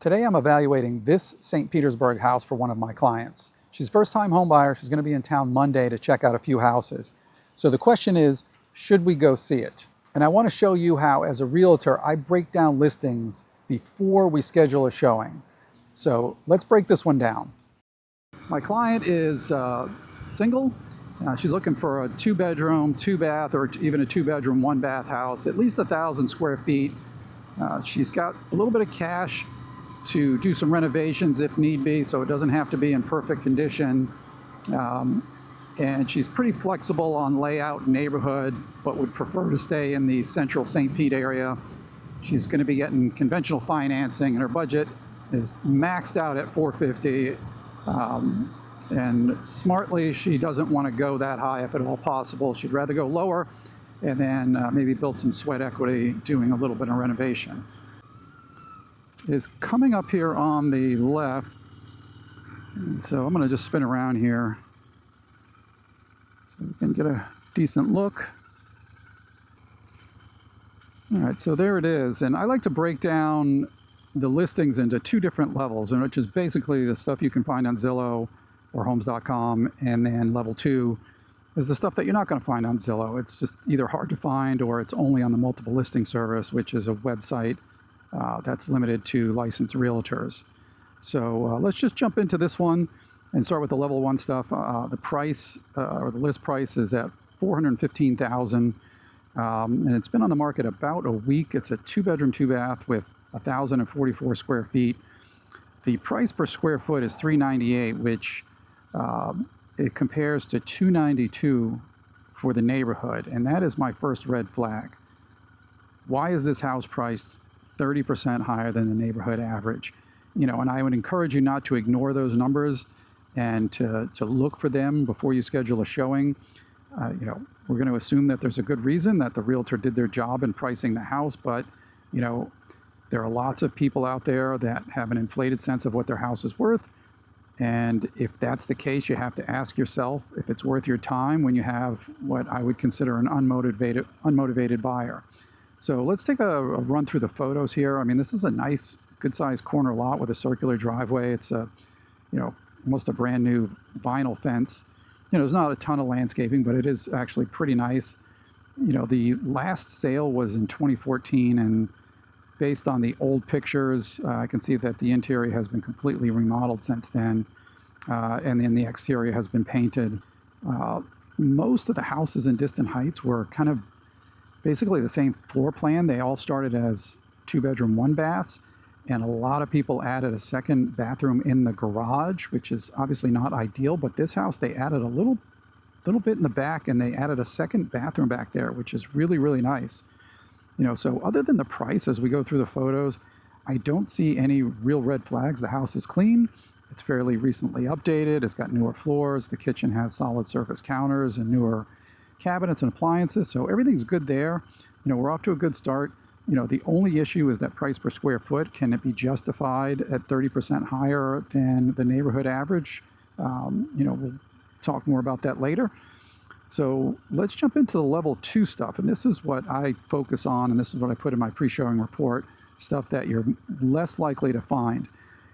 Today I'm evaluating this St. Petersburg house for one of my clients. She's a first-time home buyer. She's going to be in town Monday to check out a few houses. So the question is, should we go see it? And I want to show you how, as a realtor, I break down listings before we schedule a showing. So let's break this one down. My client is single. She's looking for a 2-bedroom, 2-bath, or even a 2-bedroom, 1-bath house, at least 1,000 square feet. She's got a little bit of cash to do some renovations if need be, so it doesn't have to be in perfect condition. And she's pretty flexible on layout and neighborhood, but would prefer to stay in the central St. Pete area. She's going to be getting conventional financing, and her budget is maxed out at $450. And smartly, she doesn't want to go that high if at all possible. She'd rather go lower and then maybe build some sweat equity doing a little bit of renovation. Is coming up here on the left. And so I'm going to just spin around here so we can get a decent look. All right, so there it is. And I like to break down the listings into 2 different levels, and which is basically the stuff you can find on Zillow or homes.com, and then level 2 is the stuff that you're not going to find on Zillow. It's just either hard to find or it's only on the multiple listing service, which is a website that's limited to licensed realtors. So let's just jump into this one and start with the level 1 stuff. The price or the list price is at $415,000, and it's been on the market about a week. It's a 2-bedroom, 2-bath with 1,044 square feet. The price per square foot is $398, which it compares to $292 for the neighborhood, and that is my first red flag. Why is this house priced 30% higher than the neighborhood average? And I would encourage you not to ignore those numbers and to look for them before you schedule a showing. We're going to assume that there's a good reason that the realtor did their job in pricing the house, but there are lots of people out there that have an inflated sense of what their house is worth. And if that's the case, you have to ask yourself if it's worth your time when you have what I would consider an unmotivated buyer. So let's take a run through the photos here. I mean, this is a nice, good-sized corner lot with a circular driveway. It's almost a brand new vinyl fence. There's not a ton of landscaping, but it is actually pretty nice. The last sale was in 2014, and based on the old pictures, I can see that the interior has been completely remodeled since then, and then the exterior has been painted. Most of the houses in Disston Heights were kind of basically the same floor plan. They all started as 2-bedroom, 1-baths, and a lot of people added a second bathroom in the garage, which is obviously not ideal, but this house, they added a little bit in the back, and they added a second bathroom back there, which is really, really nice. So other than the price, as we go through the photos, I don't see any real red flags. The house is clean. It's fairly recently updated. It's got newer floors. The kitchen has solid surface counters and newer cabinets and appliances. So everything's good there. We're off to a good start. The only issue is that price per square foot. Can it be justified at 30% higher than the neighborhood average? We'll talk more about that later. So let's jump into the level 2 stuff. And this is what I focus on, and this is what I put in my pre-showing report, stuff that you're less likely to find.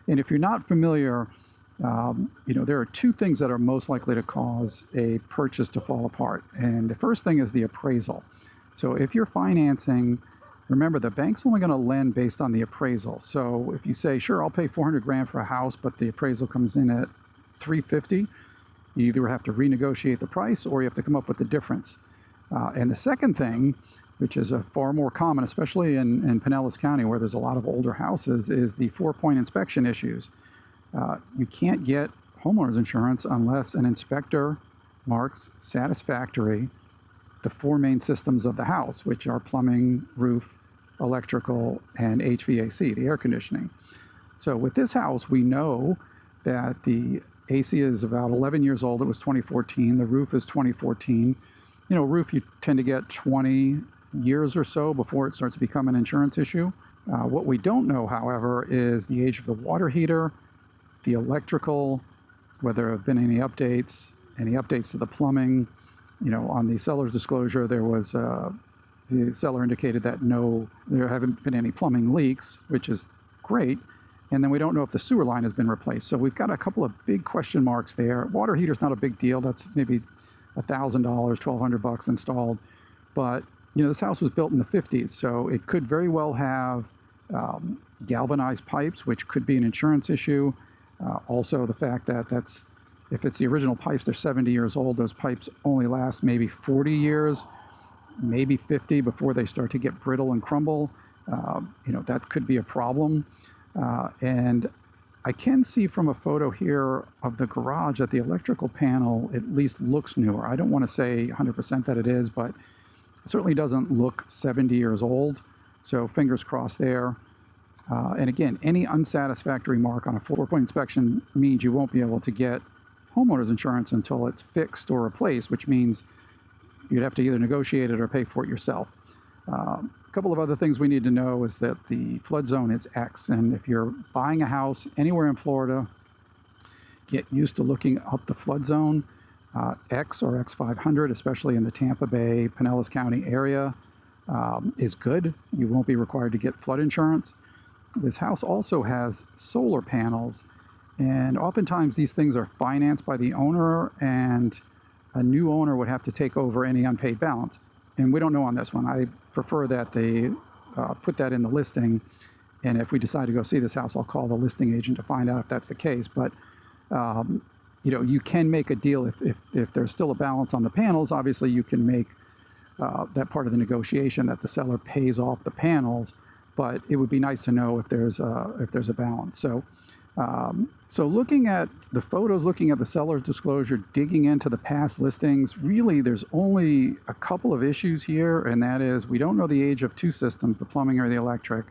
And if you're not familiar, there are 2 things that are most likely to cause a purchase to fall apart. And the first thing is the appraisal. So if you're financing, remember, the bank's only going to lend based on the appraisal. So if you say, sure, I'll pay $400,000 for a house, but the appraisal comes in at $350,000, you either have to renegotiate the price or you have to come up with the difference. And the second thing, which is a far more common, especially in Pinellas County where there's a lot of older houses, is the 4-point inspection issues. You can't get homeowners insurance unless an inspector marks satisfactory the 4 main systems of the house, which are plumbing, roof, electrical, and HVAC, the air conditioning. So with this house, we know that the AC is about 11 years old. It was 2014. The roof is 2014. Roof, you tend to get 20 years or so before it starts to become an insurance issue. What we don't know, however, is the age of the water heater, the electrical, whether there have been any updates to the plumbing. On the seller's disclosure, there was the seller indicated that there haven't been any plumbing leaks, which is great. And then we don't know if the sewer line has been replaced. So we've got a couple of big question marks there. Water heater's not a big deal. That's maybe $1,000, $1,200 installed. But this house was built in the 50s, so it could very well have galvanized pipes, which could be an insurance issue. Also, the fact that if it's the original pipes, they're 70 years old. Those pipes only last maybe 40 years, maybe 50 before they start to get brittle and crumble. That could be a problem. And I can see from a photo here of the garage that the electrical panel at least looks newer. I don't want to say 100% that it is, but it certainly doesn't look 70 years old. So fingers crossed there. And again, any unsatisfactory mark on a 4-point inspection means you won't be able to get homeowner's insurance until it's fixed or replaced, which means you'd have to either negotiate it or pay for it yourself. A couple of other things we need to know is that the flood zone is X, and if you're buying a house anywhere in Florida, get used to looking up the flood zone. X or X500, especially in the Tampa Bay, Pinellas County area, is good. You won't be required to get flood insurance. This house also has solar panels, and oftentimes these things are financed by the owner, and a new owner would have to take over any unpaid balance. And we don't know on this one. I prefer that they put that in the listing, and if we decide to go see this house, I'll call the listing agent to find out if that's the case. But you can make a deal if there's still a balance on the panels. Obviously, you can make that part of the negotiation that the seller pays off the panels, but it would be nice to know if there's a balance. So looking at the photos, looking at the seller's disclosure, digging into the past listings, really there's only a couple of issues here, and that is we don't know the age of two systems, the plumbing or the electric.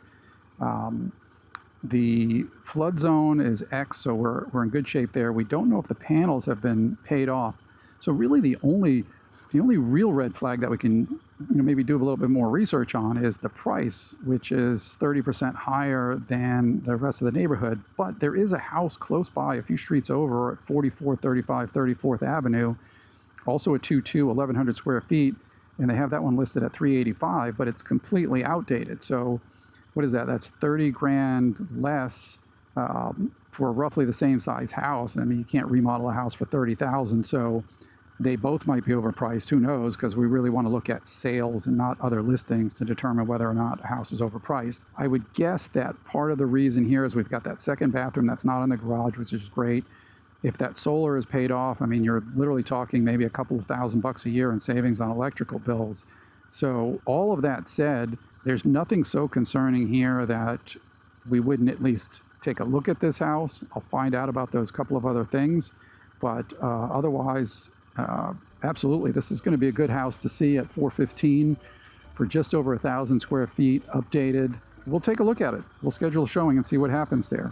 The flood zone is X, so we're in good shape there. We don't know if the panels have been paid off. So really the only real red flag that we can maybe do a little bit more research on is the price, which is 30% higher than the rest of the neighborhood. But there is a house close by, a few streets over, at 4435 34th Avenue, also a 2.2, 1,100 square feet, and they have that one listed at $385, but it's completely outdated. So what is that? That's 30 grand less for roughly the same size house. I mean, you can't remodel a house for 30,000, so they both might be overpriced. Who knows? Because we really want to look at sales and not other listings to determine whether or not a house is overpriced. I would guess that part of the reason here is we've got that second bathroom that's not in the garage, which is great. If that solar is paid off, I mean, you're literally talking maybe a couple of $1,000 a year in savings on electrical bills. So all of that said, there's nothing so concerning here that we wouldn't at least take a look at this house. I'll find out about those couple of other things, but otherwise, absolutely, this is going to be a good house to see at $415 for just over 1,000 square feet, updated. We'll take a look at it. We'll schedule a showing and see what happens there.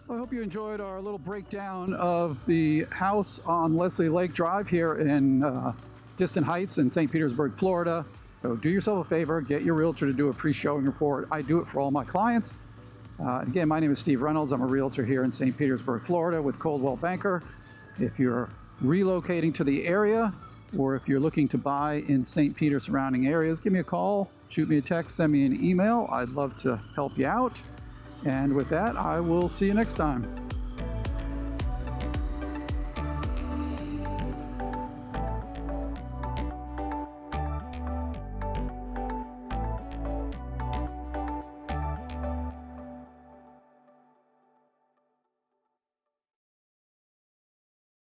I hope you enjoyed our little breakdown of the house on Leslie Lake Drive here in Disston Heights in St. Petersburg, Florida. So do yourself a favor, get your realtor to do a pre-showing report. I do it for all my clients. Again, my name is Steve Reynolds. I'm a realtor here in St. Petersburg, Florida with Coldwell Banker. If you're relocating to the area, or if you're looking to buy in St. Peter surrounding areas, give me a call, shoot me a text, send me an email. I'd love to help you out. And with that, I will see you next time.